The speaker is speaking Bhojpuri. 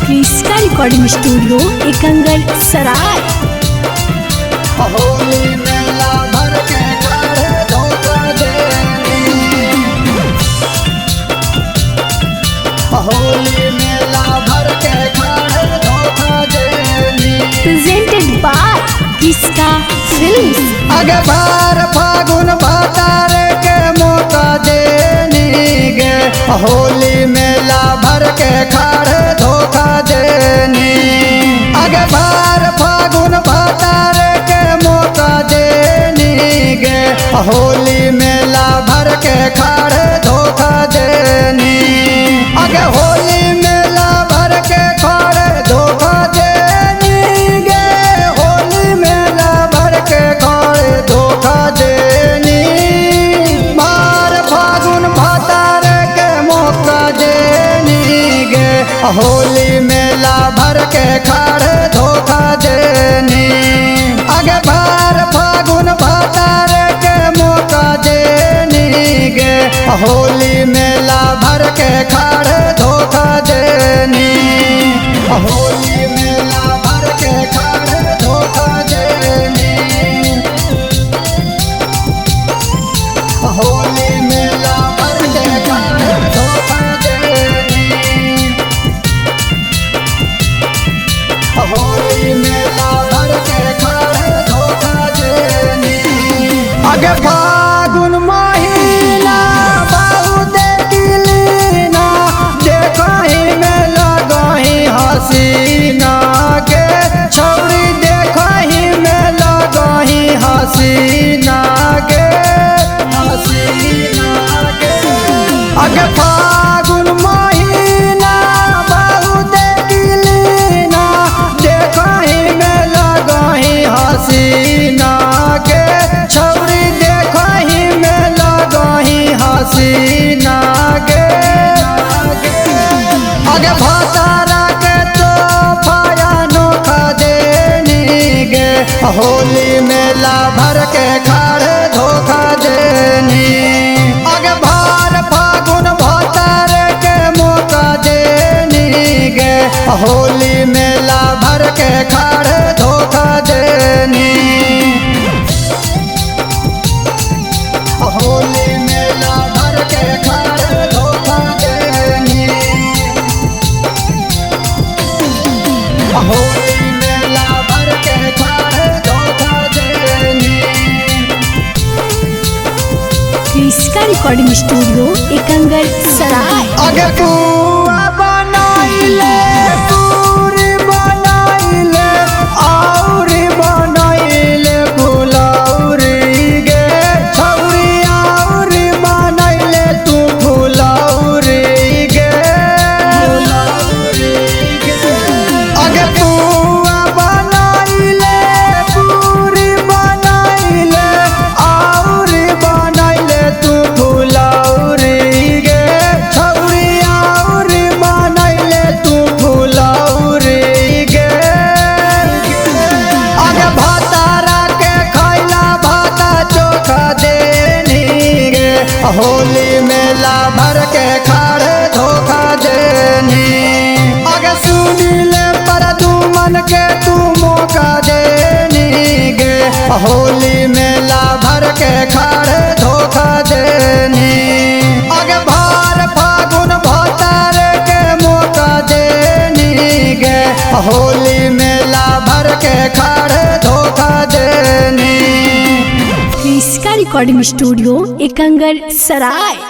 क्रिस्का रिकॉर्डिंग स्टूडियो एकंगल सराय। होली मेला भर के खाड़े धोखा देनी। होली मेला भर के खाड़े धोखा देनी। Presented by Kriska films. अगे बार फागुन भातारे के मौका देनी गे। होली मेला भर के खाड़े धोखा देनी। अगे बार फागुन भातारे के मौका देनी गे। होली मेला भर के खाड़े धोखा देनी। अगे होली मेला भर के खाड़े धोखा देनी गे। होली मेला भर के खाड़े धोखा देनी। बार फागुन भातारे के मौका देनी गे। होली मेला भर के खाड़े धोखा देनी। अगे बार फागुन भातारे के मौका देनी गे। होली मेला भर के खाड़े धोखा देनी। होली मेला भर के खाड़े धोखा देनी। होली मेला भर के खाड़े धोखा देनी। होली मेला भर के खाड़े धोखा देनी। अगे फागुन महीना बहुत दिलीना। देखही में लगही हसीना गे। छौरी देखही में लगही हसीना गे। हसीना गे। अगे फागुन महीना बहुत दिलीना। देखही में लगही हसीना गे। छौरी देखही में लगही हसीना गे। अगे भातारा के तो फाया नोखा देनी गे। होली मेला भर के खाड़े धोखा देनी। अगे भार फागुन भातारे के मौका देनी गे। होली मेला भर के खाड़े धोखा देनी। होली मेला भर के खाड़े धोखा देनी। होली मेला भर के खाड़े धोखा देनी। क्रिस्का रिकॉर्डिंग स्टूडियो एकंगल सराय। अगे कुआ बनाइले पूरी बनाइले और बनाइले फुलौरी गे। छौरी और बनाइले तू फुलौरी गे। अगे कुआ बनाइले पूरी बनाइले और बनाइले तू फुलौरी गे। छौरी और बनाइले तू फुलौरी गे। अगे भातारा के खैला भाता चोखा देनी गे। होली मेला भर के खाड़े धोखा देनी। अगे सुनीले पर दुमन के तू मौका देनी गे। होली मेला भर के खाड़े धोखा देनी। अगे भार फागुन भातारे के मौका देनी गे। होली मेला भर के खाड़े धोखा देनी। क्रिस्का रिकॉर्डिंग स्टूडियो एकंगल सराय।